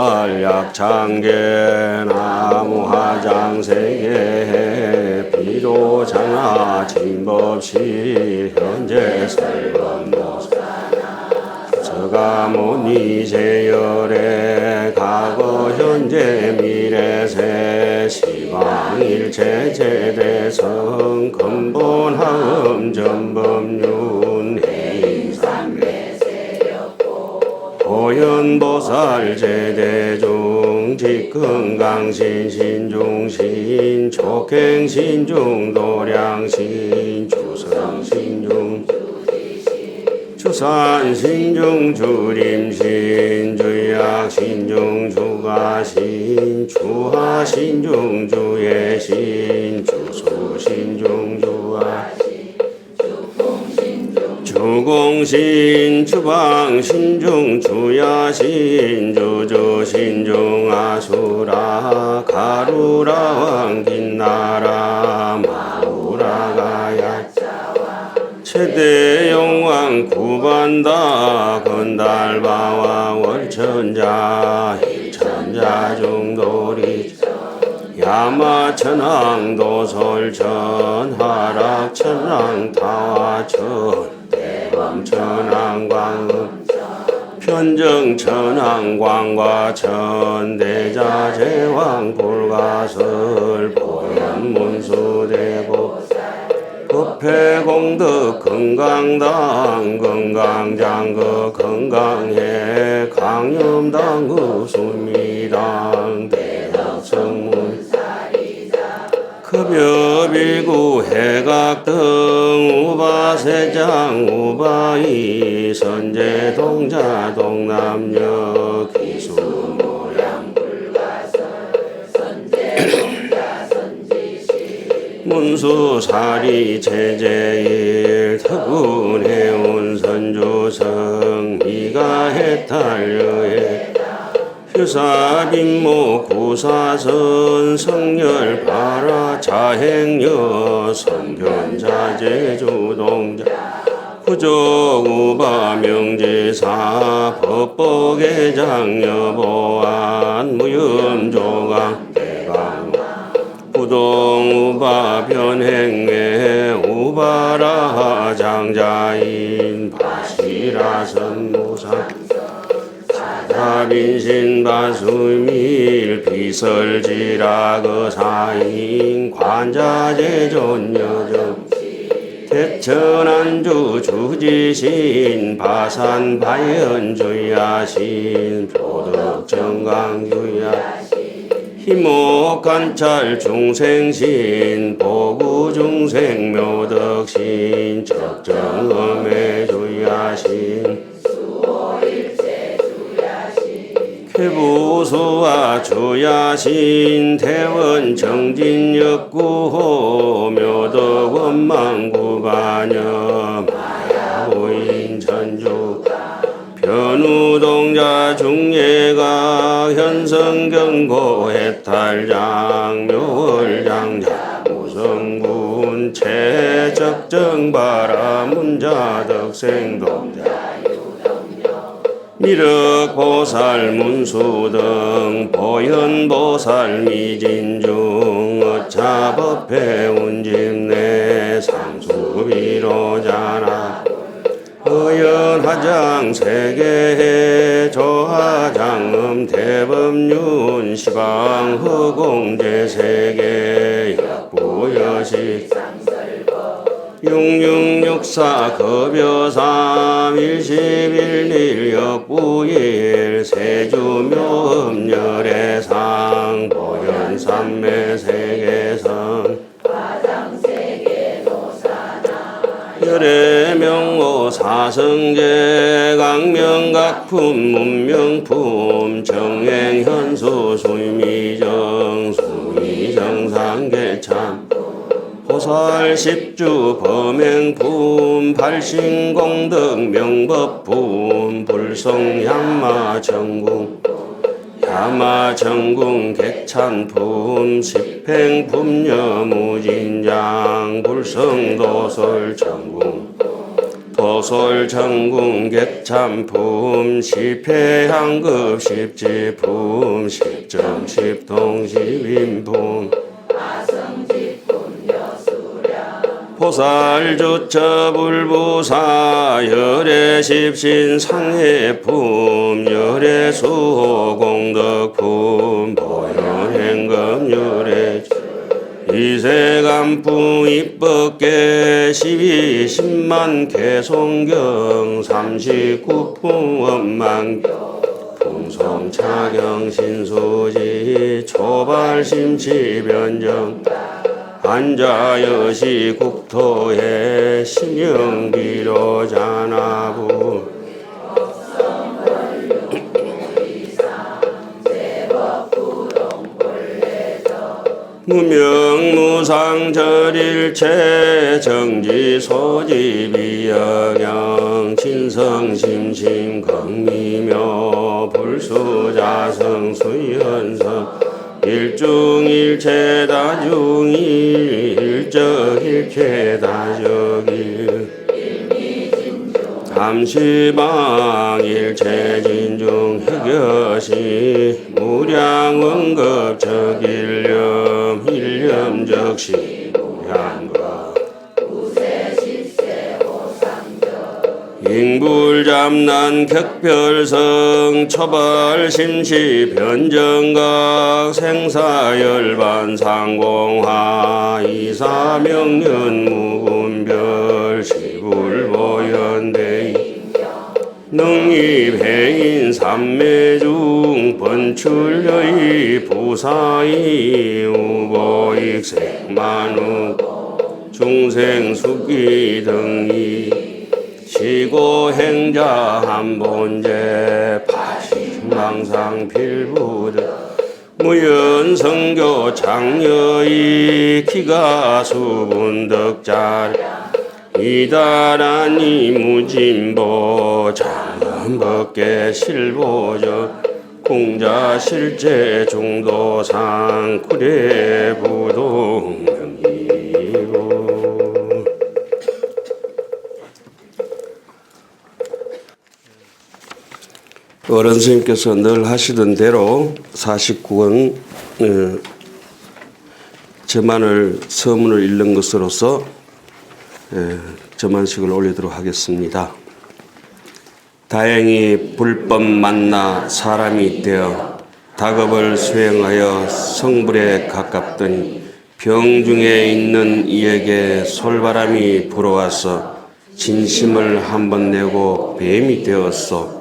보살 약창계 나무 화장세계 비로자나 진법실 현재 설법모사 서가모니 제열의 과거 현재 미래세 시방일체 제대성 근본하음 전법륜 호연보살 제대중 직근강신 신중신 촉행신중 도량신 주성신중 주산신중 주림신 주약신중 주가신 주하신중 주예신 주수신중 주하신 주공신 주방신중 주야신 주주신중 아수라 가루라 왕긴나라 마우라가야 최대영왕 구반다 건달바와 월천자 일천자 중도리 야마천왕 도솔천 하락천왕 타화천 대범천왕 광음 편정천왕 광과천 대자제왕 불가설 보현문수대보 법회공덕 건강당 건강장거 건강해 강염당 수미당 대덕성문 급여비구 해각등 우바세장 우바이 선제동자 동남여 기수모양 문수사리 제제일特군해운 선조성 미가해탈여해 휴사빈모 구사선 성열바라 자행여 성견자제주동자 후족우바 명제사 법복회장 여보안 무염조강 대강 부동우바 변행회 우바라 장자인 바시라 선무상 사빈신 바수밀 비설지라 거사인 관자제존여정 대천안주 주지신 바산바연주야신 표덕정강주야신 희목관찰 중생신 보구중생 묘덕신 적정음의 주야신 쾌부수와 주야신 태원 정진역구호 묘덕원망구반여 마야부인 전주 변우동자 중예가 현성경고 해탈장 묘월장자 무성군 최적정바라문자덕생동자 미륵보살 문수등 보현보살 미진중 어차법회 운집내 상수비로자나 의연하장 세계해 조하장음 대법륜 시방허공제세계 약부여식 육육육사 급여삼 일십일일 역부일 세주묘음열애상 보현삼매세계성 열애명호 사성제 강명각품 문명품 정행현수 수미정 수미정상계참 보살 십주 범행품 발신공덕 명법품 불성야마정궁 야마정궁 객찬품 십행품여 무진장 불성도솔정궁 소솔 전궁 객참품 시패향급 십지품 십정 십동 십인품 보살주처 불보사 열애십신 상해품 열애수호 공덕품 보현행금 열애 이세간품 입법계 12십만 개송경 39품 원망경 풍성차경 신수지 초발심치변정 한자여시 국토에 심영비로자나부 무명무상절일체 정지소지비영영 친성심심 경미묘 불수자성 수연성 일중일체 다중일 일적일체 다적일 함시방 일체진중 흑여시 무량원급적일념 일념적시 무량급 인불잡난 격별성 처발심시 변정각 생사열반 상공화 이사명년 무분별 시불보연대이 능입해인 삼매중 번출여의 부사이 우보익생만우 중생숙기 등이 시고행자 한본제 파신망상 필부드 무연성교 장여이 기가수분덕자 이다라니 무진보 장법계 실보저 공자실제 중도상 구례부동명이고 어른 스님께서 늘 하시던 대로 49권 저만을 서문을 읽는 것으로서 저만식을 올리도록 하겠습니다. 다행히 불법 만나 사람이 되어 다급을 수행하여 성불에 가깝더니 병중에 있는 이에게 솔바람이 불어와서 진심을 한번 내고 뱀이 되었소.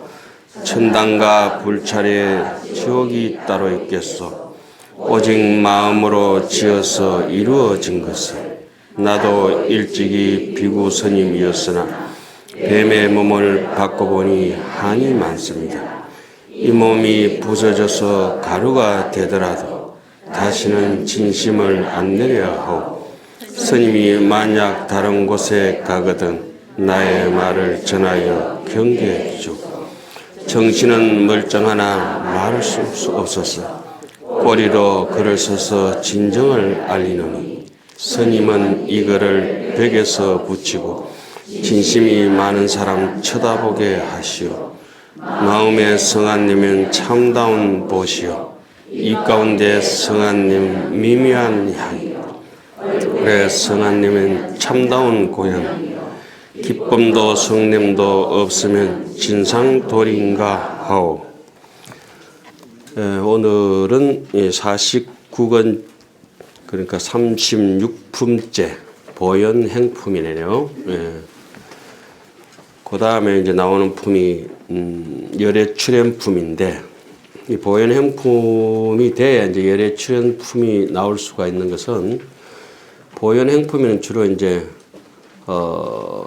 천당과 불찰에 지옥이 따로 있겠소. 오직 마음으로 지어서 이루어진 것을 나도 일찍이 비구 스님이었으나 뱀의 몸을 바꿔보니 한이 많습니다. 이 몸이 부서져서 가루가 되더라도 다시는 진심을 안 내려 하고 스님이 만약 다른 곳에 가거든 나의 말을 전하여 경계해 주고 정신은 멀쩡하나 말할 수 없어서 꼬리로 글을 써서 진정을 알리노니 스님은 이 글을 벽에서 붙이고 진심이 많은 사람 쳐다보게 하시오. 마음에 성안님은 참다운 보시오. 이 가운데 성안님 미미한 향이 그래 성안님은 참다운 고향 기쁨도 성냄도 없으면 진상돌인가 하오. 오늘은 49권 그러니까 36품째 보현행품이네요. 그 다음에 이제 나오는 품이 열애출현품인데 이 보현행품이 돼야 이제 열애출현품이 나올 수가 있는 것은 보현행품에는 주로 이제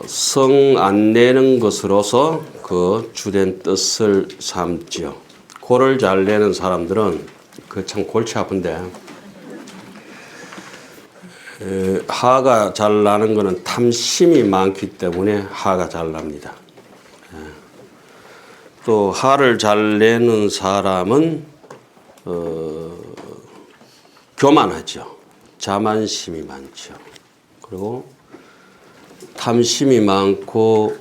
성 안 내는 것으로서 그 주된 뜻을 삼지요. 코를 잘 내는 사람들은 그 참 골치 아픈데 하가 잘 나는 것은 탐심이 많기 때문에 하가 잘 납니다. 또 하를 잘 내는 사람은 교만하죠. 자만심이 많죠. 그리고 탐심이 많고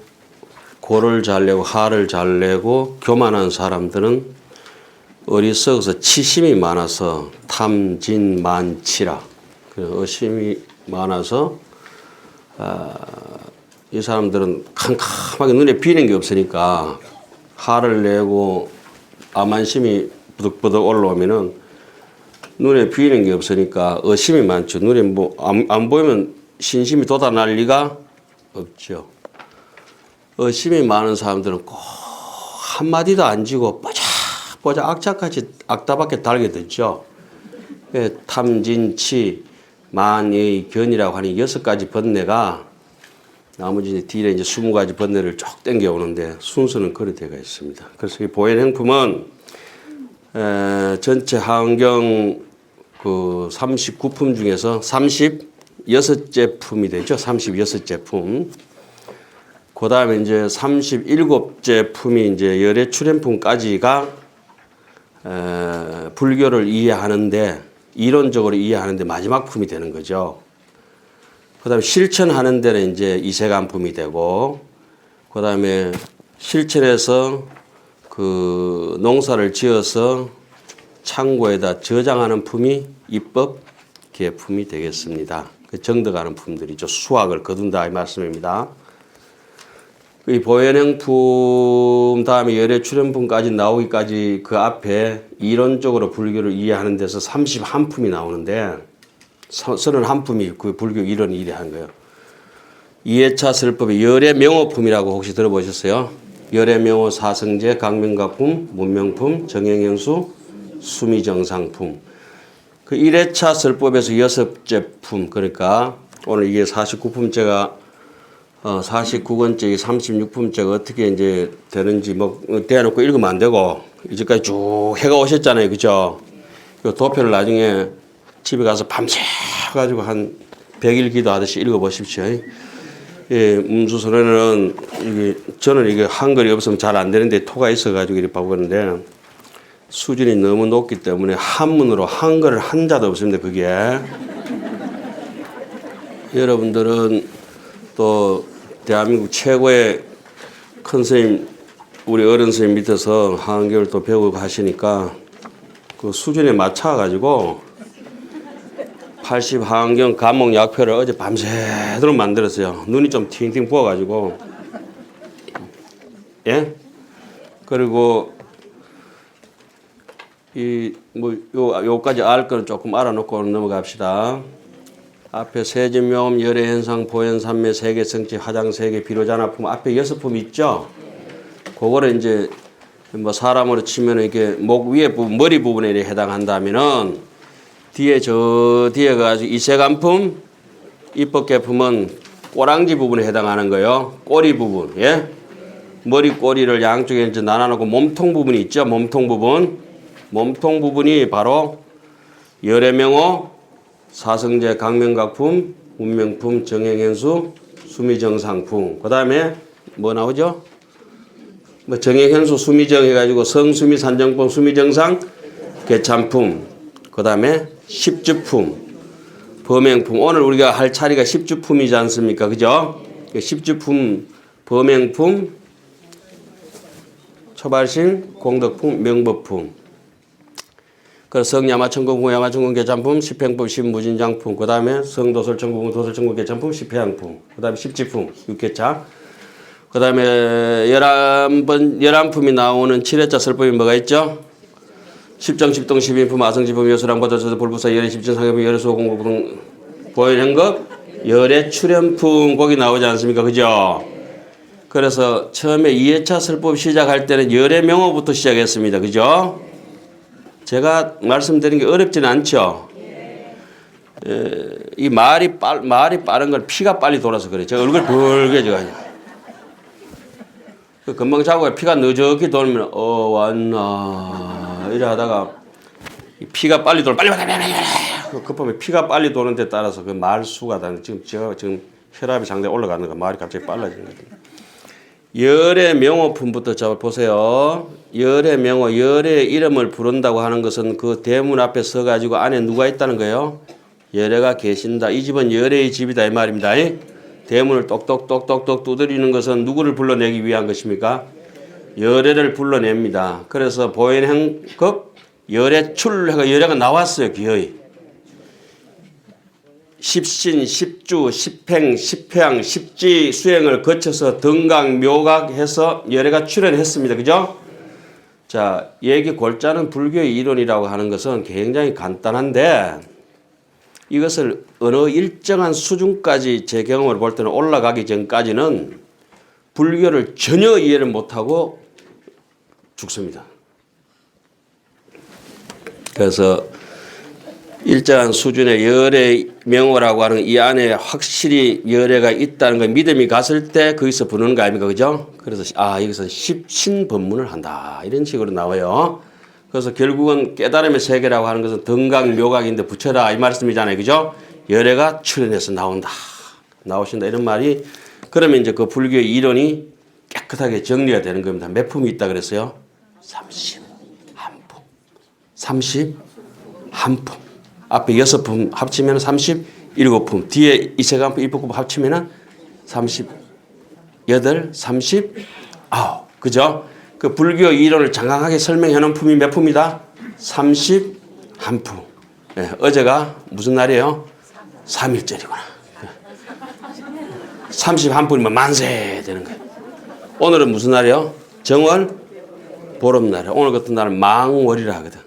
고를 잘 내고 하를 잘 내고 교만한 사람들은 어리석어서 치심이 많아서 탐진만치라. 의심이 많아서 이 사람들은 캄캄하게 눈에 비는 게 없으니까 화를 내고 암만심이 부득부득 올라오면은 눈에 비는 게 없으니까 의심이 많죠. 눈에 뭐 안 보이면 신심이 돋아날 리가 없죠. 의심이 많은 사람들은 꼭 한마디도 안 지고 뽀작 악착같이 악다밖에 달게 되죠. 탐진치 만의 견이라고 하는 6가지 번뇌가 나머지 뒤에 이제 20가지 번뇌를 쭉 땡겨 오는데 순서는 그렇게 되어 있습니다. 그래서 이 보현행품은 전체 하은경 그 39품 중에서 36제품이 되죠. 36제품. 그 다음에 이제 37제품이 이제 열애 출현품까지가 불교를 이해하는데 이론적으로 이해하는데 마지막 품이 되는 거죠. 그 다음에 실천하는 데는 이제 이세간품이 되고, 그 다음에 실천해서 그 농사를 지어서 창고에다 저장하는 품이 입법 계품이 되겠습니다. 그 정득하는 품들이죠. 수확을 거둔다 이 말씀입니다. 이 보현행품 다음에 열애 출현품까지 나오기까지 그 앞에 이론적으로 불교를 이해하는 데서 31품이 나오는데 31품이 그 불교 이론을 이해한 거예요. 2회차 설법의 열애 명호품이라고 혹시 들어보셨어요? 열애 명호 사성제 강명각품 문명품 정행행수 수미정상품. 그 1회차 설법에서 6제품 그러니까 오늘 이게 49품째가 49권째, 36품째가 어떻게 이제 되는지 뭐 대놓고 읽으면 안 되고 이제까지 쭉 해가 오셨잖아요, 그죠? 이 도표를 나중에 집에 가서 밤새 가지고 한 100일 기도하듯이 읽어보십시오. 예, 음수선에는 이게 저는 이게 한글이 없으면 잘 안 되는데 토가 있어가지고 이렇게 바꾸는데 수준이 너무 높기 때문에 한문으로 한글을 한자도 없습니다. 그게 여러분들은 또 대한민국 최고의 큰 스님, 우리 어른 스님 밑에서 한교를 또 배우고 하시니까 그 수준에 맞춰가지고 80 한경 감목 약표를 어제 밤새도록 만들었어요. 눈이 좀 팅팅 부어가지고. 예? 그리고 요까지 알 거는 조금 알아놓고 넘어갑시다. 앞에 세진명음, 열애현상, 보현삼매, 세계성지, 화장세계, 비로자나품 앞에 6품 있죠? 그거를 이제 뭐 사람으로 치면 이렇게 목 위에 부분, 머리 부분에 해당한다면은 뒤에 저 뒤에 가지고 이세간품, 입법계품은 꼬랑지 부분에 해당하는 거예요. 꼬리 부분, 예? 머리 꼬리를 양쪽에 이제 나눠놓고 몸통 부분이 있죠? 몸통 부분. 몸통 부분이 바로 열애명호, 사성제, 강명각품, 운명품, 정행현수, 수미정상품. 그 다음에 뭐 나오죠? 뭐 정행현수, 수미정 해가지고 성수미, 산정품, 수미정상, 개참품. 그 다음에 십주품, 범행품. 오늘 우리가 할 차례가 십주품이지 않습니까? 그죠? 십주품, 범행품, 초발신, 공덕품, 명법품. 그 성야마천공, 야마천공 개참품, 십행품, 십무진장품, 그 다음에 성도설천공, 도설천공 개참품, 십회양품, 그 다음에 십지품, 육개차, 그 다음에 11품이 나오는 7회차 설법이 뭐가 있죠? 십정, 십동, 십인품, 아성지품, 여수랑, 보조서서, 불부사, 열애, 십전, 상해품, 열애수호, 공고등, 보현행급, 열애 출현품, 거기 나오지 않습니까? 그죠? 그래서 처음에 2회차 설법 시작할 때는 열애 명호부터 시작했습니다. 그죠? 제가 말씀드린 게 어렵지는 않죠. 이 말이 빠른 건 피가 빨리 돌아서 그래요. 제가 얼굴 벌개져가지고. 금방 자고 피가 느적히 돌면 왔나 이래 하다가 피가 빨리 돌아 빨리 급하면 피가 빨리 도는 데 따라서 그 말수가 지금 혈압이 상당히 올라가는 거 말이 갑자기 빨라지는 거죠. 열애 명호품부터 자 보세요. 열애 명호, 열애 이름을 부른다고 하는 것은 그 대문 앞에 서가지고 안에 누가 있다는 거예요? 열애가 계신다. 이 집은 열애의 집이다 이 말입니다. 대문을 똑똑똑똑똑 두드리는 것은 누구를 불러내기 위한 것입니까? 열애를 불러냅니다. 그래서 보현행급 열애출 해가 열애가 나왔어요. 기어이. 십신, 십주, 십행, 십향, 십지 수행을 거쳐서 등각, 묘각 해서 열애가 출현했습니다. 그죠? 자, 얘기 골자는 불교의 이론이라고 하는 것은 굉장히 간단한데 이것을 어느 일정한 수준까지 제 경험을 볼 때는 올라가기 전까지는 불교를 전혀 이해를 못하고 죽습니다. 그래서 일정한 수준의 열애 명호라고 하는 이 안에 확실히 열애가 있다는 걸 믿음이 갔을 때 거기서 부르는 거 아닙니까? 그죠? 그래서 여기서 십신법문을 한다. 이런 식으로 나와요. 그래서 결국은 깨달음의 세계라고 하는 것은 등각, 묘각인데 붙여라. 이 말씀이잖아요. 그죠? 열애가 출현해서 나온다. 나오신다. 이런 말이 그러면 이제 그 불교의 이론이 깨끗하게 정리가 되는 겁니다. 몇 품이 있다 그랬어요? 31품. 31품. 앞에 6품 합치면 37품. 뒤에 이세간품, 일법품 합치면 38, 39. 그죠? 그 불교 이론을 장강하게 설명해 놓은 품이 몇 품이다? 31품. 네, 어제가 무슨 날이에요? 3일절이구나. 31품이면 만세 되는 거예요. 오늘은 무슨 날이에요? 정월 보름날이에요. 오늘 같은 날은 망월이라 하거든.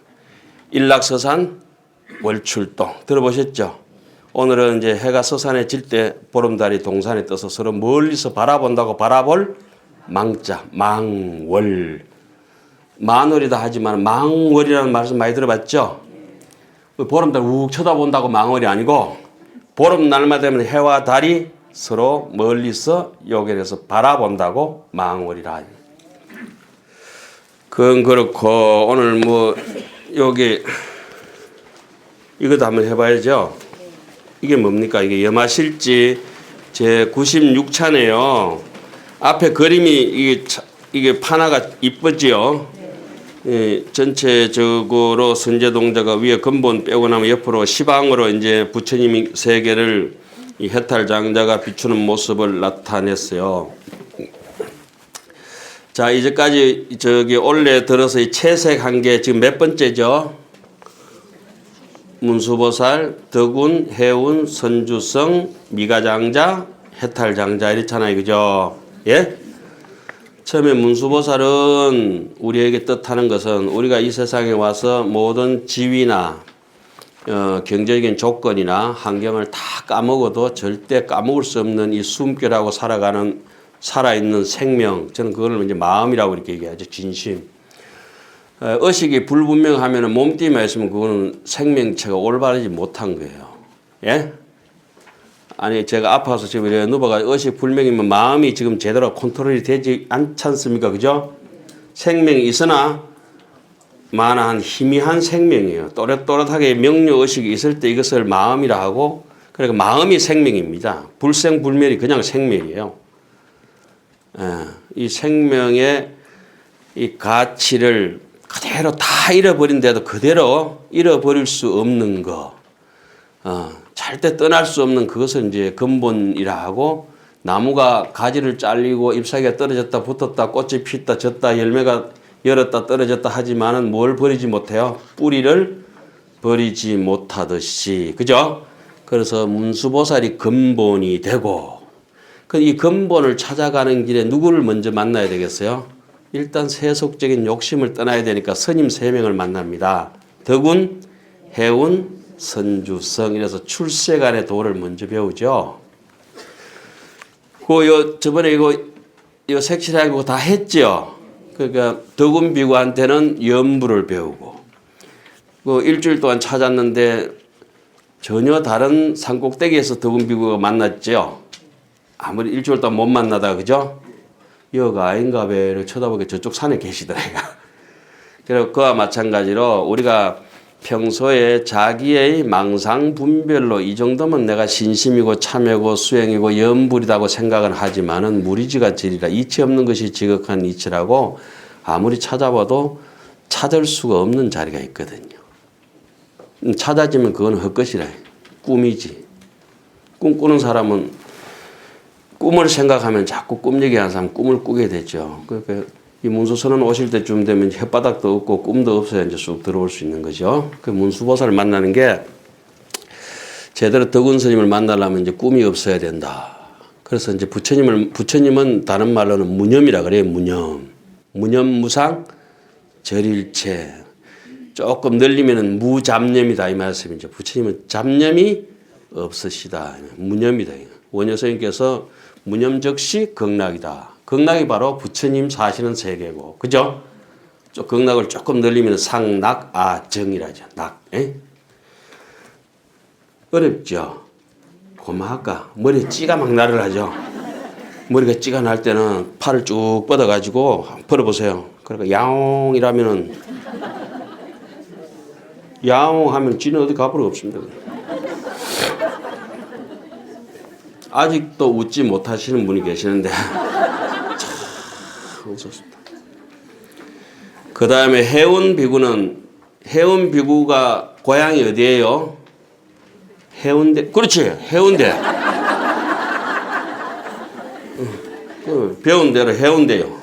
일락서산 월출동 들어보셨죠? 오늘은 이제 해가 서산에 질 때 보름달이 동산에 떠서 서로 멀리서 바라본다고 바라볼 망자 망월. 만월이다 하지만 망월이라는 말씀 많이 들어봤죠? 보름달 욱 쳐다본다고 망월이 아니고 보름날만 되면 해와 달이 서로 멀리서 요결해서 바라본다고 망월이라. 그건 그렇고 오늘 여기 이것도 한번 해봐야죠. 이게 뭡니까? 이게 염화실지 제 96차네요. 앞에 그림이 이게 판화가 이쁘지요. 예, 전체적으로 선제 동자가 위에 근본 빼고 나면 옆으로 시방으로 이제 부처님이 세계를 이 해탈장자가 비추는 모습을 나타냈어요. 자, 이제까지 올해 들어서 이 채색한 게 지금 몇 번째죠? 문수보살, 덕운, 해운, 선주성, 미가장자, 해탈장자 이렇잖아요. 그죠? 예? 처음에 문수보살은 우리에게 뜻하는 것은 우리가 이 세상에 와서 모든 지위나 경제적인 조건이나 환경을 다 까먹어도 절대 까먹을 수 없는 이 숨결하고 살아있는 생명. 저는 그걸 이제 마음이라고 이렇게 얘기하죠. 진심. 의식이 불분명하면 몸뚱이만 있으면 그거는 생명체가 올바르지 못한 거예요. 예? 아니 제가 아파서 지금 이렇게 누워가지고 의식 불명이면 마음이 지금 제대로 컨트롤이 되지 않지 않습니까? 그죠? 생명이 있으나 만한 희미한 생명이에요. 또렷또렷하게 명료의식이 있을 때 이것을 마음이라 하고 그러니까 마음이 생명입니다. 불생불멸이 그냥 생명이에요. 이 생명의 이 가치를 그대로 다 잃어버린데도 그대로 잃어버릴 수 없는 거, 절대 떠날 수 없는 그것을 이제 근본이라 하고 나무가 가지를 잘리고 잎사귀가 떨어졌다 붙었다 꽃이 피었다 졌다 열매가 열었다 떨어졌다 하지만은 뭘 버리지 못해요? 뿌리를 버리지 못하듯이. 그죠? 그래서 문수보살이 근본이 되고 이 근본을 찾아가는 길에 누구를 먼저 만나야 되겠어요? 일단 세속적인 욕심을 떠나야 되니까 스님 3명을 만납니다. 덕운, 해운, 선주성. 이래서 출세간의 도를 먼저 배우죠. 저번에 이거 색칠하고 다 했죠. 그러니까 덕운 비구한테는 연부를 배우고 일주일 동안 찾았는데 전혀 다른 산꼭대기에서 덕운 비구가 만났죠. 아무리 일주일 동안 못 만나다가 그죠? 여가 아닌가 배를 쳐다보게 저쪽 산에 계시더라고요. 그리고 그와 마찬가지로 우리가 평소에 자기의 망상 분별로 이 정도면 내가 신심이고 참회고 수행이고 염불이라고 생각은 하지만은 무리지가 지리라. 이치 없는 것이 지극한 이치라고 아무리 찾아봐도 찾을 수가 없는 자리가 있거든요. 찾아지면 그건 헛것이라. 꿈이지. 꿈꾸는 사람은 꿈을 생각하면 자꾸 꿈 얘기하는 사람 꿈을 꾸게 되죠. 그러니까 이 문수선언 오실 때쯤 되면 혓바닥도 없고 꿈도 없어야 이제 쑥 들어올 수 있는 거죠. 그 문수보살을 만나는 게 제대로 덕운 스님을 만나려면 이제 꿈이 없어야 된다. 그래서 이제 부처님은 다른 말로는 무념이라 그래요. 무념무상 절일체. 조금 늘리면은 무잡념이다 이 말씀이죠. 부처님은 잡념이 없으시다. 무념이다. 원효 스님께서 무념적시 극락이다. 극락이 바로 부처님 사시는 세계고, 그죠? 극락을 조금 늘리면 상낙아정이라죠. 낙. 어렵죠? 고마할까? 머리에 찌가 막 나를 하죠? 머리가 찌가 날 때는 팔을 쭉 뻗어가지고 벌어보세요. 그러니까 야옹이라면은 야옹하면 찌는 어디 가버려 없습니다. 아직도 웃지 못하시는 분이 계시는데 참 웃었습니다. 그 다음에 해운 비구가 고향이 어디예요? 해운대. 그렇지, 해운대. 배운 대로 해운대요.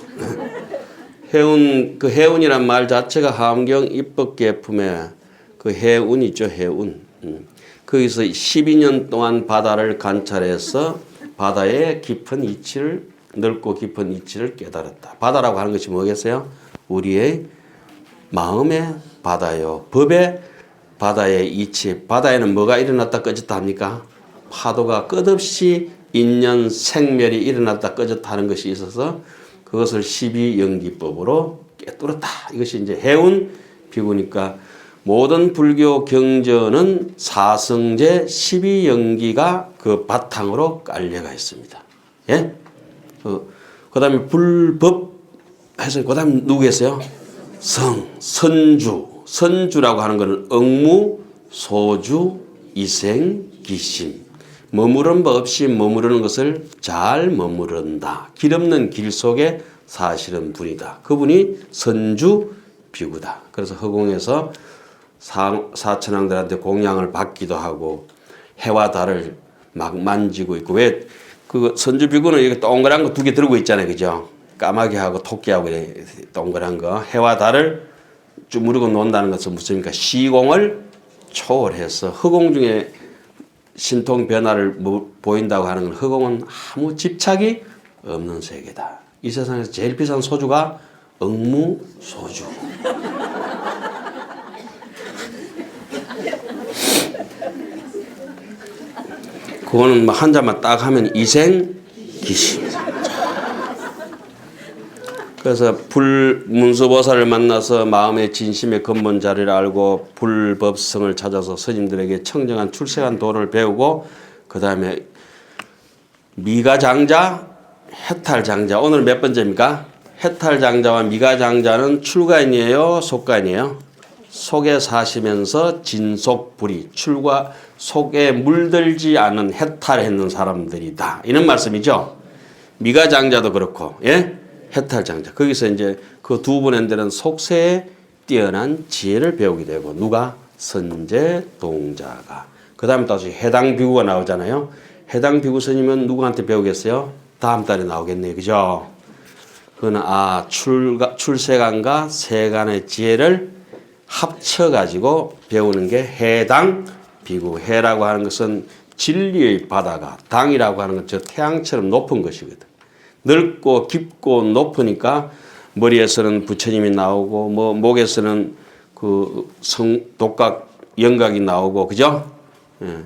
해운이란 말 자체가 하암경 입법계품에 그 해운 있죠, 해운. 거기서 12년 동안 바다를 관찰해서 바다의 깊은 이치를, 넓고 깊은 이치를 깨달았다. 바다라고 하는 것이 뭐겠어요? 우리의 마음의 바다요. 법의 바다의 이치. 바다에는 뭐가 일어났다 꺼졌다 합니까? 파도가 끝없이 인연 생멸이 일어났다 꺼졌다 하는 것이 있어서 그것을 12연기법으로 깨뚫었다. 이것이 이제 해운 비구니까 모든 불교 경전은 사성제 12연기가 그 바탕으로 깔려가 있습니다. 예? 그 다음에 불법 해서 그 다음 누구겠어요? 선주라고 하는 것은 억무, 소주, 이생, 기심. 머무른 바 없이 머무르는 것을 잘 머무른다. 길 없는 길 속에 사시는 분이다. 그분이 선주 비구다. 그래서 허공에서 사천왕들한테 공양을 받기도 하고 해와 달을 막 만지고 있고, 왜 그 선주 비구는 이렇게 동그란 거 2개 들고 있잖아요, 그죠? 까마귀하고 토끼하고 이렇게 동그란 거 해와 달을 주무르고 논다는 것은 무엇입니까? 시공을 초월해서 허공 중에 신통 변화를 보인다고 하는 건 허공은 아무 집착이 없는 세계다. 이 세상에서 제일 비싼 소주가 억무소주. 그거는 한 잔만 딱 하면 이생기심. 그래서 문수보살을 만나서 마음의 진심의 근본 자리를 알고 불법성을 찾아서 스님들에게 청정한 출세한 도를 배우고, 그 다음에 미가장자, 해탈장자. 오늘 몇 번째입니까? 해탈장자와 미가장자는 출가인이에요, 속가인이에요? 속에 사시면서 진속불이, 속에 물들지 않은 해탈했는 사람들이다. 이런 말씀이죠. 미가장자도 그렇고, 예? 해탈장자. 거기서 이제 그 두 분들은 속세에 뛰어난 지혜를 배우게 되고, 누가? 선제동자가. 그 다음에 다시 해당비구가 나오잖아요. 해당비구 스님은 누구한테 배우겠어요? 다음 달에 나오겠네요. 그죠? 그거는 출세관과 세관의 지혜를 합쳐가지고 배우는 게 해당비구. 해라고 하는 것은 진리의 바다가, 당이라고 하는 건 저 태양처럼 높은 것이거든. 넓고 깊고 높으니까 머리에서는 부처님이 나오고, 목에서는 그 독각 영각이 나오고, 그죠? 예.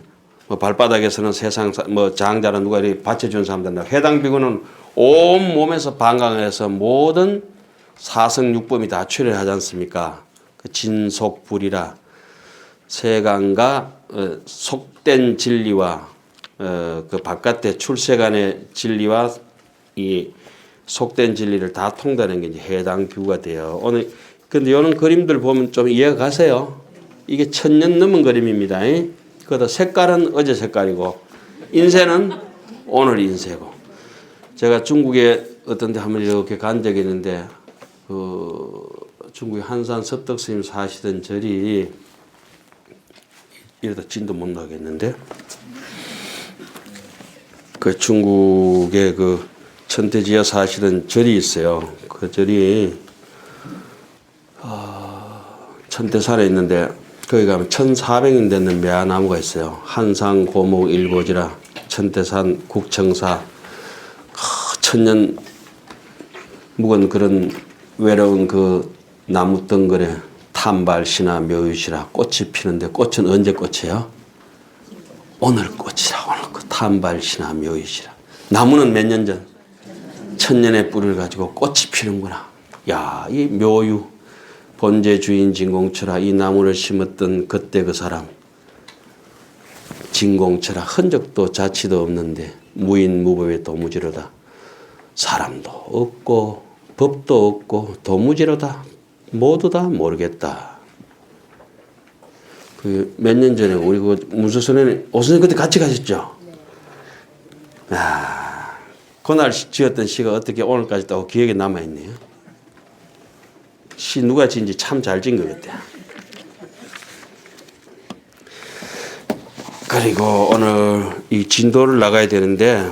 발바닥에서는 세상 장자는 누가 이렇게 받쳐준 사람들. 해당비구는 온 몸에서 방광해서 모든 사성육범이 다 출현하지 않습니까? 그 진속불이라 세간과 속된 진리와 그 바깥의 출세간의 진리와 이 속된 진리를 다 통달하는 게 이제 해당비구가 돼요. 오늘 근데 이런 그림들 보면 좀 이해가 가세요. 이게 1000년 넘은 그림입니다. 그러다 색깔은 어제 색깔이고 인쇄는 오늘 인쇄고. 제가 중국에 어떤 데 한번 이렇게 간 적이 있는데 중국의 한산 섭덕 스님 사시던 절이 이러다 진도 못 나겠는데 그 중국의 그 천태지와 사실은 절이 있어요. 그 절이 천태산에 있는데 거기 가면 1400년 되는 매화나무가 있어요. 한상 고목 일고지라 천태산 국청사 천년 묵은 그런 외로운 그 나무 덩굴에 탐발시나 묘유시라 꽃이 피는데 꽃은 언제 꽃이에요? 오늘 꽃이라 오늘 꽃. 탐발시나 묘유시라. 나무는 몇 년 전? 1000년의 뿌리를 가지고 꽃이 피는구나. 야, 이 묘유 본제 주인 진공철아 이 나무를 심었던 그때 그 사람 진공철아 흔적도 자취도 없는데 무인무법의 도무지로다. 사람도 없고 법도 없고 도무지로다. 모두 다 모르겠다. 그 몇 년 전에 우리 그 문수선생님 오선생님 그때 같이 가셨죠? 네. 아, 그날 지었던 시가 어떻게 오늘까지 또 기억에 남아 있네요. 시 누가 지은지 참 잘 지은 것 같아요. 그리고 오늘 이 진도를 나가야 되는데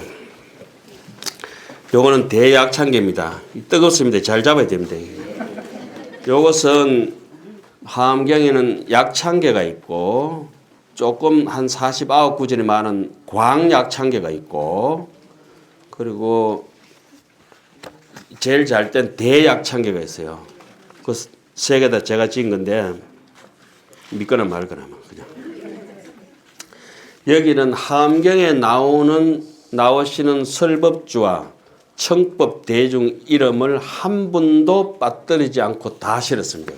요거는 대약창계입니다. 뜨겁습니다. 잘 잡아야 됩니다. 요것은 하암경에는 약창계가 있고 조금 한 49구절이 많은 광약창계가 있고 그리고 제일 잘 땐 대약창계가 있어요. 그 세 개 다 제가 지은 건데 믿거나 말거나 그냥. 여기는 하암경에 나오시는 설법주와 청법 대중 이름을 한 분도 빠뜨리지 않고 다 실었습니다.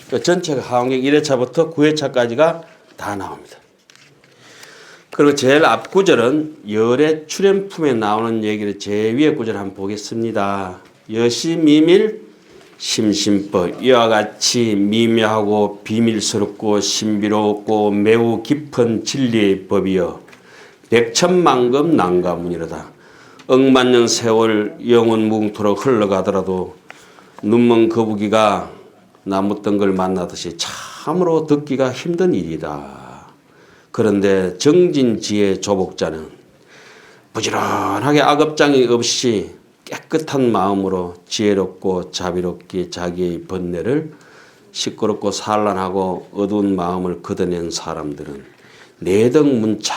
그 전체가 하암경 1회차부터 9회차까지가 다 나옵니다. 그리고 제일 앞 구절은 열의 출현품에 나오는 얘기를 제 위에 구절 한번 보겠습니다. 여시미밀 심심법 이와 같이 미묘하고 비밀스럽고 신비롭고 매우 깊은 진리의 법이여 백천만급 난가문이로다. 억만년 세월 영원 뭉토록 흘러가더라도 눈먼 거북이가 나무덩굴 만나듯이 참으로 듣기가 힘든 일이다. 그런데 정진지의 조복자는 부지런하게 악업장이 없이 깨끗한 마음으로 지혜롭고 자비롭게 자기의 번뇌를 시끄럽고 산란하고 어두운 마음을 걷어낸 사람들은 내덕문차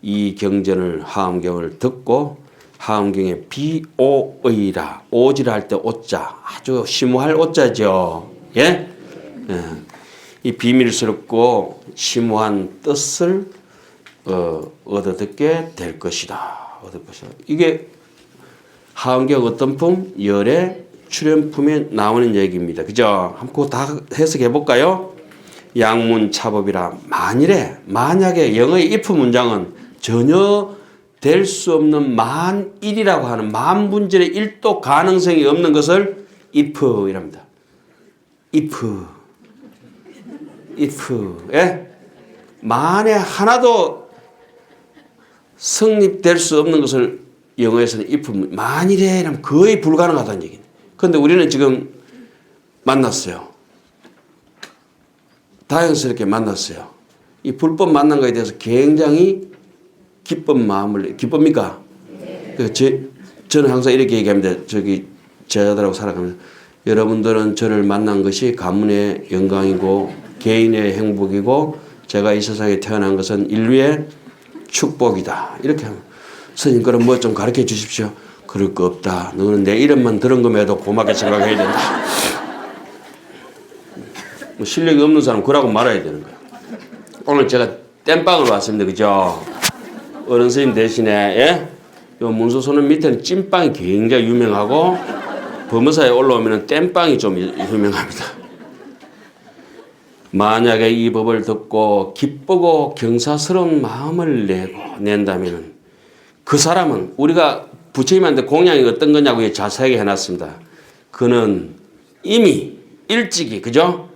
이 경전을 하암경을 듣고 하암경의 비오의라 오지라 할 때 오자 아주 심오할 오자죠. 예? 예. 이 비밀스럽고 심오한 뜻을 얻어듣게 될 것이다. 이게 하암경 어떤 품? 열의 출현품에 나오는 얘기입니다. 그죠? 한번 그거 다 해석해 볼까요? 양문차법이라 만약에 영어의 if 문장은 전혀 될 수 없는 만일이라고 하는 만분절의 1도 가능성이 없는 것을 if 이랍니다. if 예? 만에 하나도 성립될 수 없는 것을 영어에서는 if 만일에 이러면 거의 불가능하다는 얘기예요. 그런데 우리는 지금 만났어요. 다행스럽게 만났어요. 이 불법 만난 거에 대해서 굉장히 기쁩니까? 네. 저는 항상 이렇게 얘기합니다. 제자들하고 살아가면서 여러분들은 저를 만난 것이 가문의 영광이고 개인의 행복이고 제가 이 세상에 태어난 것은 인류의 축복이다. 이렇게 하면 스님 그럼 뭐 좀 가르쳐 주십시오. 그럴 거 없다. 너는 내 이름만 들은 것에도 고맙게 생각해야 된다. 뭐 실력이 없는 사람은 그러고 말아야 되는 거야. 오늘 제가 땜빵으로 왔습니다. 그죠? 어른 스님 대신에 예? 요 문수소는 밑에는 찐빵이 굉장히 유명하고 범어사에 올라오면 땜빵이 좀 유명합니다. 만약에 이 법을 듣고 기쁘고 경사스러운 마음을 낸다면 그 사람은 우리가 부처님한테 공양이 어떤 거냐고 자세하게 해놨습니다. 그는 이미 일찍이 그죠?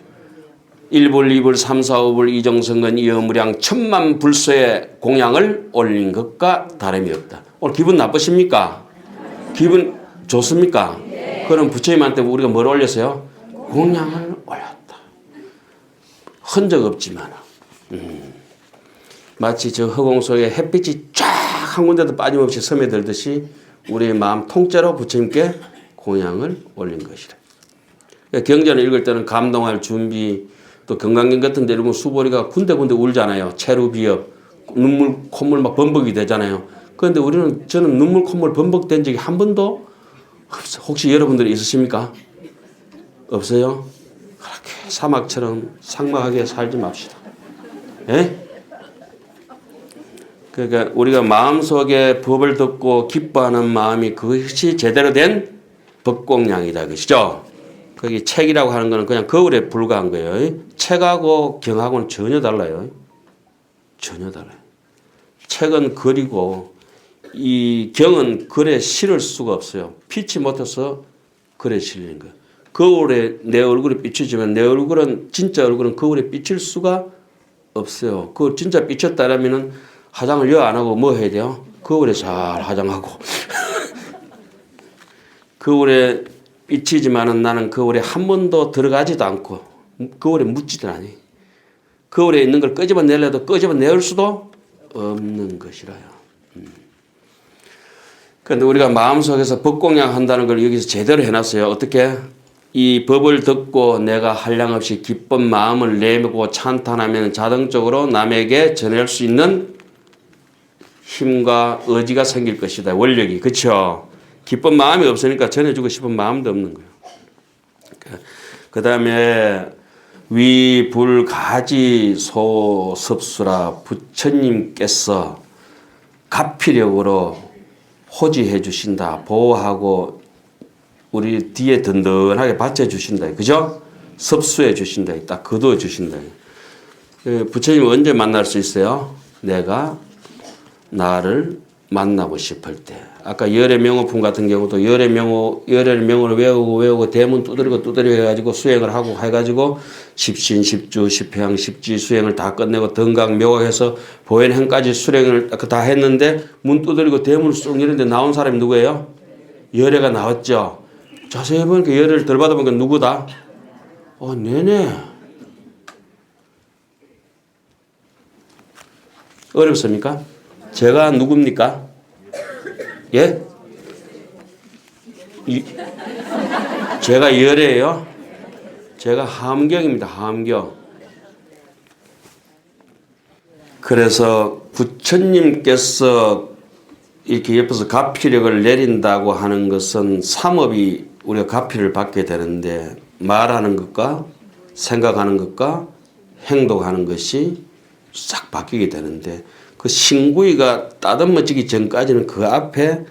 1불, 2불, 3, 4, 5불 이정성근 이어무량 1000만 불소의 공양을 올린 것과 다름이 없다. 오늘 기분 나쁘십니까? 기분 좋습니까? 그럼 부처님한테 우리가 뭘 올렸어요? 공양을 올렸다. 흔적 없지만 마치 저 허공 속에 햇빛이 쫙 딱 한 군데도 빠짐없이 스며들듯이 우리의 마음 통째로 부처님께 공양을 올린 것이라. 경전을 읽을 때는 감동할 준비, 또 경강경 같은 데 읽으면 수보리가 군데군데 울잖아요. 체루비업, 눈물, 콧물 막 범벅이 되잖아요. 그런데 저는 눈물, 콧물 범벅된 적이 한 번도 없어요. 혹시 여러분들이 있으십니까? 없어요? 그렇게 사막처럼 삭막하게 살지 맙시다. 예? 그러니까 우리가 마음속에 법을 듣고 기뻐하는 마음이 그것이 제대로 된 법공양이다. 그시죠? 거기 책이라고 하는 거는 그냥 거울에 불과한 거예요. 책하고 경하고는 전혀 달라요. 전혀 달라요. 책은 글이고 이 경은 글에 실을 수가 없어요. 빛이 못해서 글에 실리는 거예요. 거울에 내 얼굴이 비추지만 내 얼굴은 진짜 얼굴은 거울에 비칠 수가 없어요. 그 진짜 비쳤다라면은 화장을 여 안 하고 뭐 해야 돼요? 거울에 잘 화장하고. 거울에 비치지만은 나는 거울에 한 번도 들어가지도 않고 거울에 묻지도 않아요. 거울에 있는 걸 끄집어내려도 끄집어낼 수도 없는 것이라요. 그런데 우리가 마음속에서 법공양 한다는 걸 여기서 제대로 해놨어요. 어떻게? 이 법을 듣고 내가 한량없이 기쁜 마음을 내밀고 찬탄하면 자동적으로 남에게 전할 수 있는 힘과 의지가 생길 것이다. 원력이. 그렇죠? 기쁜 마음이 없으니까 전해주고 싶은 마음도 없는 거예요. 그 다음에 위불가지소섭수라 부처님께서 가피력으로 호지해 주신다. 보호하고 우리 뒤에 든든하게 받쳐주신다. 그죠? 섭수해 주신다. 딱 거두어 주신다. 부처님 언제 만날 수 있어요? 내가 나를 만나고 싶을 때. 아까 열의 명호품 같은 경우도 열의 명호를 외우고 대문 두드리고 해가지고 수행을 하고 해가지고 십신, 십주, 십향, 십지 수행을 다 끝내고 등각, 묘각해서 보현행까지 수행을 다 했는데 문 두드리고 대문을 쑥 열는데 나온 사람이 누구예요? 열애가 나왔죠. 자세히 보니까 열애를 덜 받아보니까 누구다? 네네. 어렵습니까? 제가 누굽니까? 예? 제가 열애예요. 제가 함경입니다. 함경. 그래서 부처님께서 이렇게 옆에서 가피력을 내린다고 하는 것은 삼업이 우리가 가피를 받게 되는데 말하는 것과 생각하는 것과 행동하는 것이 싹 바뀌게 되는데 그 신구이가 따듬어지기 전까지는 그 앞에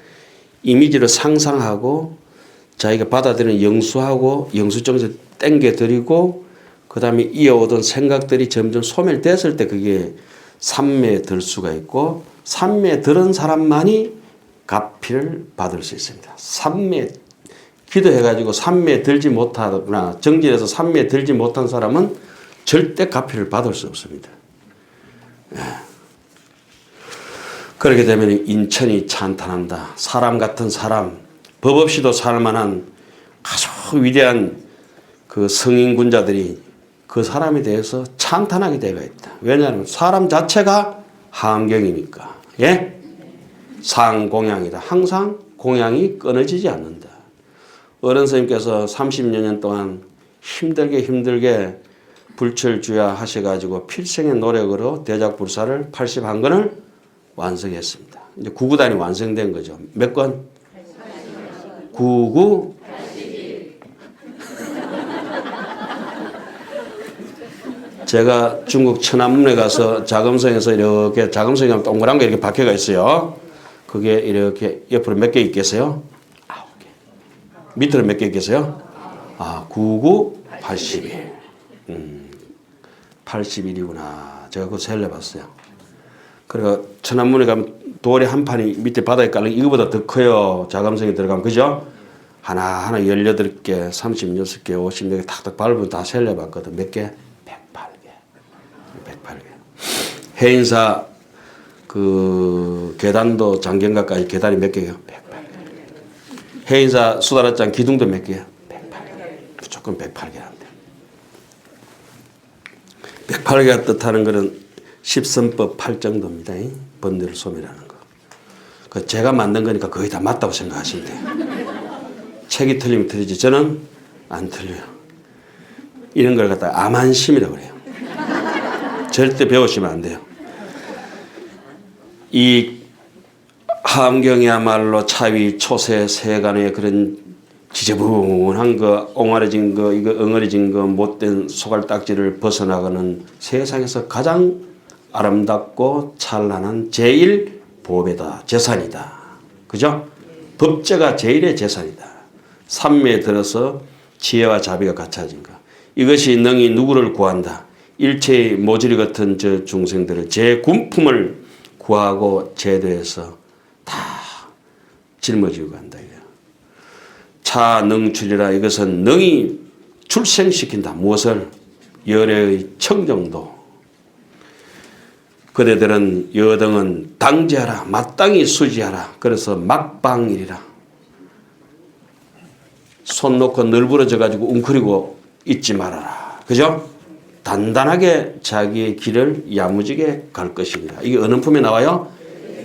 이미지를 상상하고 자기가 받아들이는 영수하고 영수증에서 땡겨드리고 그 다음에 이어오던 생각들이 점점 소멸됐을 때 그게 삼매에 들 수가 있고 삼매에 들은 사람만이 가피를 받을 수 있습니다. 삼매 기도해가지고 삼매에 들지 못하거나 정진해서 삼매에 들지 못한 사람은 절대 가피를 받을 수 없습니다. 그렇게 되면 인천이 찬탄한다. 사람 같은 사람, 법 없이도 살만한 아주 위대한 그 성인군자들이 그 사람에 대해서 찬탄하게 되어 있다. 왜냐하면 사람 자체가 함경이니까. 예? 상공양이다. 항상 공양이 끊어지지 않는다. 어른 스님께서 30여 년 동안 힘들게 불철주야 하셔가지고 필생의 노력으로 대작불사를 81건을 완성했습니다. 이제 9구단이 완성된 거죠. 몇 건? 99, 81. 제가 중국 천안문에 가서 자금성에서 이렇게 자금성이 하면 동그란 거 이렇게 박혀가 있어요. 그게 이렇게 옆으로 몇 개 있겠어요? 9개. 밑으로 몇 개 있겠어요? 99, 81. 81이구나. 제가 그거 셀려봤어요. 그리고 천안문에 가면 돌이 한 판이 밑에 바닥에 깔려 이거보다 더 커요. 자감성이 들어가면. 그죠? 하나하나 18개, 36개, 54개 탁탁 밟으면 다 셀려봤거든. 몇 개? 108개. 108개. 해인사 그 계단도 장경각까지 계단이 몇 개예요? 108개. 해인사 수다라장 기둥도 몇 개예요? 108개. 무조건 108개란데. 108개가 뜻하는 것은 십선법 8정도입니다. 번뇌를 소멸하는 거. 그 제가 만든 거니까 거의 다 맞다고 생각하시면 돼요. 책이 틀리면 틀리지 저는 안 틀려요. 이런 걸 갖다가 암한심이라고 그래요. 절대 배우시면 안 돼요. 이 하암경이야말로 차위 초세 세간의 그런 지저분한 거, 옹알해진 거, 이거 엉어리진 거, 못된 소갈딱지를 벗어나가는 세상에서 가장 아름답고 찬란한 제일 보배다, 재산이다. 그죠? 법제가 제일의 재산이다. 삼매에 들어서 지혜와 자비가 갖춰진 것. 이것이 능히 누구를 구한다. 일체의 모조리 같은 저 중생들을 제 군품을 구하고 제도해서 다 짊어지고 간다. 차능출이라 이것은 능히 출생시킨다. 무엇을? 열애의 청정도. 그대들은 여등은 당제하라. 마땅히 수지하라. 그래서 막방일이라. 손 놓고 널브러져 가지고 웅크리고 있지 말아라. 그죠? 단단하게 자기의 길을 야무지게 갈 것입니다. 이게 어느 품에 나와요?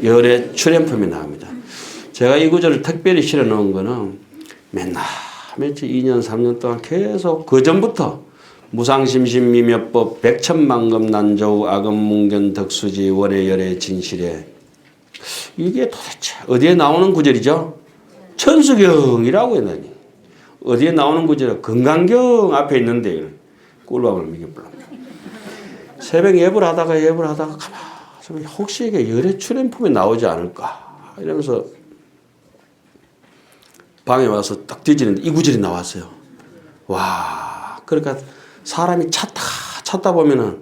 열애 출현품에 나옵니다. 제가 이 구절을 특별히 실어 놓은 거는 맨날 며칠 2년 3년 동안 계속 그 전부터 무상심심미묘법 백천만금 난조우 아금문견 덕수지 원의 열의 진실에 이게 도대체 어디에 나오는 구절이죠? 천수경이라고 했나니 어디에 나오는 구절이야? 건강경 앞에 있는데 꿀밤을 미겨불라. 새벽 예불 하다가 가만히 혹시 이게 열의 출현품에 나오지 않을까 이러면서 방에 와서 딱 뒤지는데 이 구절이 나왔어요. 와, 그러니까 사람이 찾다 보면은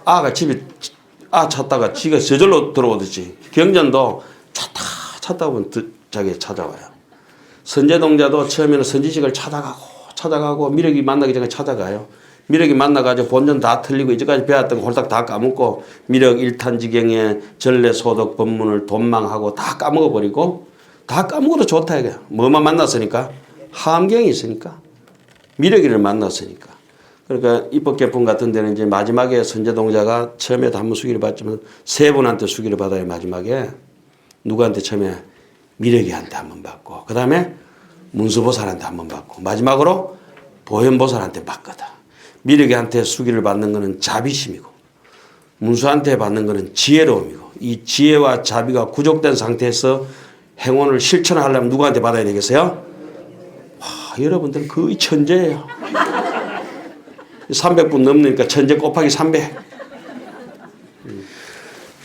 아가 집에 찾다가 지가 저절로 들어오듯이 경전도 찾다 보면 자기 찾아와요. 선제동자도 처음에는 선지식을 찾아가고 미륵이 만나기 전에 찾아가요. 미륵이 만나가지고 본전 다 틀리고 이제까지 배웠던 거 홀딱 다 까먹고 미륵 일탄지경에 전례 소득 법문을 돈망하고 다 까먹어버리고 다 까먹어도 좋다 이거야. 뭐만 만났으니까? 하암경이 있으니까. 미륵이를 만났으니까. 그러니까 입법개품 같은 데는 이제 마지막에 선제동자가 처음에도 한번 수기를 받지만 세 분한테 수기를 받아요. 마지막에 누구한테 처음에 미륵이한테 한번 받고 그 다음에 문수보살한테 한번 받고 마지막으로 보현보살한테 받거든. 미륵이한테 수기를 받는 것은 자비심이고 문수한테 받는 것은 지혜로움이고 이 지혜와 자비가 구족된 상태에서 행운을 실천하려면 누구한테 받아야 되겠어요? 와, 여러분들은 거의 천재예요. 300분 넘으니까 천재 곱하기 300.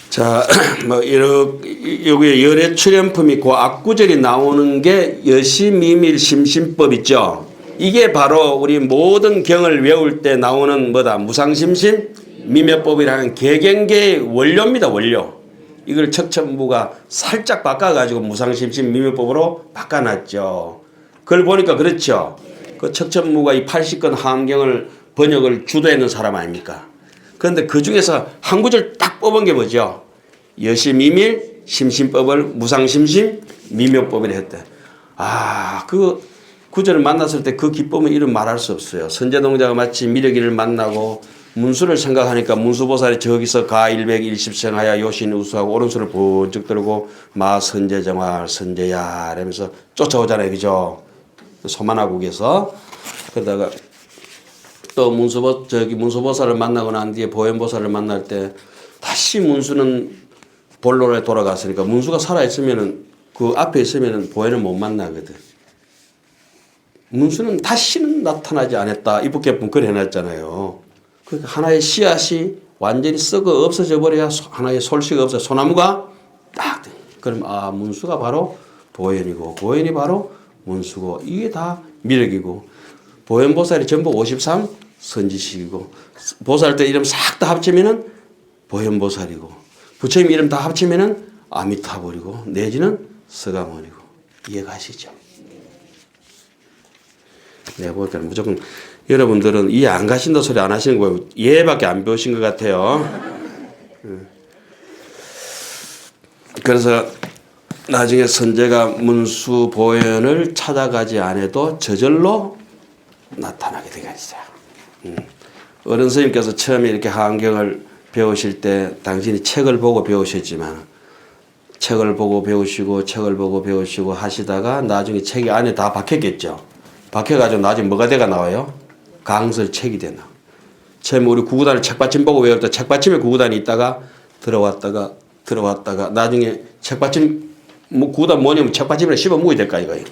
자, 뭐 여기에 열의 출현품이 있고 악구절이 나오는 게 여시미밀심심법 있죠. 이게 바로 우리 모든 경을 외울 때 나오는 뭐다? 무상심심 미묘법이라는 개경계의 원료입니다. 원료. 이걸 척천부가 살짝 바꿔가지고 무상심심 미묘법으로 바꿔놨죠. 그걸 보니까 그렇죠. 그 척천부가 이 80권 하암경을 번역을 주도했는 사람 아닙니까? 그런데 그 중에서 한 구절 딱 뽑은 게 뭐죠? 여시미밀 심심법을 무상심심 미묘법이라 했대. 아, 그 구절을 만났을 때 그 기쁨은 이름 말할 수 없어요. 선제동자가 마치 미륵이를 만나고 문수를 생각하니까 문수보살이 저기서 가일백일십생하야 요신 우수하고 오른손을 번쩍 들고 마 선제정활 선제야 이러면서 쫓아오잖아요. 그죠? 소만화국에서. 그러다가 또 문수보살을 만나고 난 뒤에 보현보살을 만날 때 다시 문수는 본론에 돌아갔으니까 문수가 살아있으면은 그 앞에 있으면은 보현을 못 만나거든. 문수는 다시는 나타나지 않았다. 입법개품 글 해놨잖아요. 그러니까 하나의 씨앗이 완전히 썩어 없어져 버려야 하나의 솔씨가 없어요. 소나무가 딱 돼. 그럼 아 문수가 바로 보현이고 보현이 바로 문수고 이게 다 미륵이고 보현보살이 전부 53 선지식이고 보살 때 이름 싹 다 합치면은 보현보살이고 부처님 이름 다 합치면은 아미타불이고 내지는 서가모니고 이해가시죠? 내가 보니까 무조건 여러분들은 이해 안 가신다 소리 안 하시는 거예요. 이해밖에 안 배우신 것 같아요. 그래서 나중에 선제가 문수 보현을 찾아가지 않아도 저절로 나타나게 되겠어요. 어른 스님께서 처음에 이렇게 하암경을 배우실 때 당신이 책을 보고 배우셨지만 책을 보고 배우시고 책을 보고 배우시고 하시다가 나중에 책이 안에 다 박혔겠죠. 박혀가지고 나중에 뭐가 돼가 나와요? 강설 책이 되나. 처음에 우리 구구단을 책받침 보고 외울 때 책받침에 구구단이 있다가 들어왔다가 나중에 책받침 뭐 구구단 뭐냐면 책받침에 씹어 먹어야 될까 이거예요.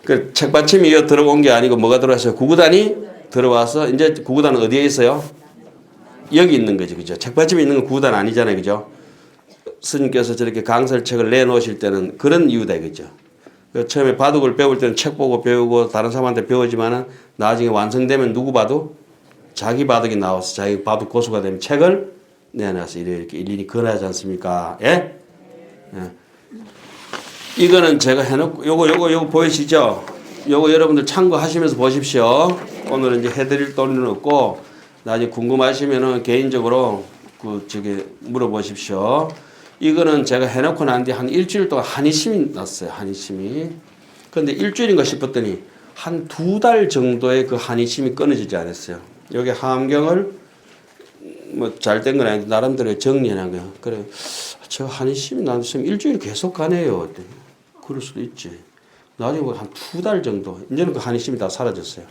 그 책받침이 이어 들어온 게 아니고 뭐가 들어왔어요? 구구단이 들어와서 이제 구구단은 어디에 있어요? 여기 있는 거죠. 그죠? 책받침이 있는 건 구구단 아니잖아요. 그죠? 스님께서 저렇게 강설책을 내놓으실 때는 그런 이유다. 그죠? 처음에 바둑을 배울 때는 책 보고 배우고 다른 사람한테 배우지만은 나중에 완성되면 누구 바둑? 자기 바둑이 나와서 자기 바둑 고수가 되면 책을 내놔서 이렇게 일일이 권하지 않습니까? 예? 예. 이거는 제가 해놓고 요거 보이시죠? 요거 여러분들 참고하시면서 보십시오. 오늘은 이제 해드릴 돈은 없고 나중에 궁금하시면은 개인적으로 물어보십시오. 이거는 제가 해놓고 난 뒤 한 일주일 동안 한의심이 났어요. 한의심이. 그런데 일주일인가 싶었더니 한 2달 정도의 그 한의심이 끊어지지 않았어요. 여기 함경을 뭐 잘 된 건 아닌데 나름대로 정리해놓은 거예요. 그래, 저 한의심이 나서 일주일 계속 가네요. 그럴 수도 있지. 나중에 한 2달 정도. 이제는 그 한의심이 다 사라졌어요.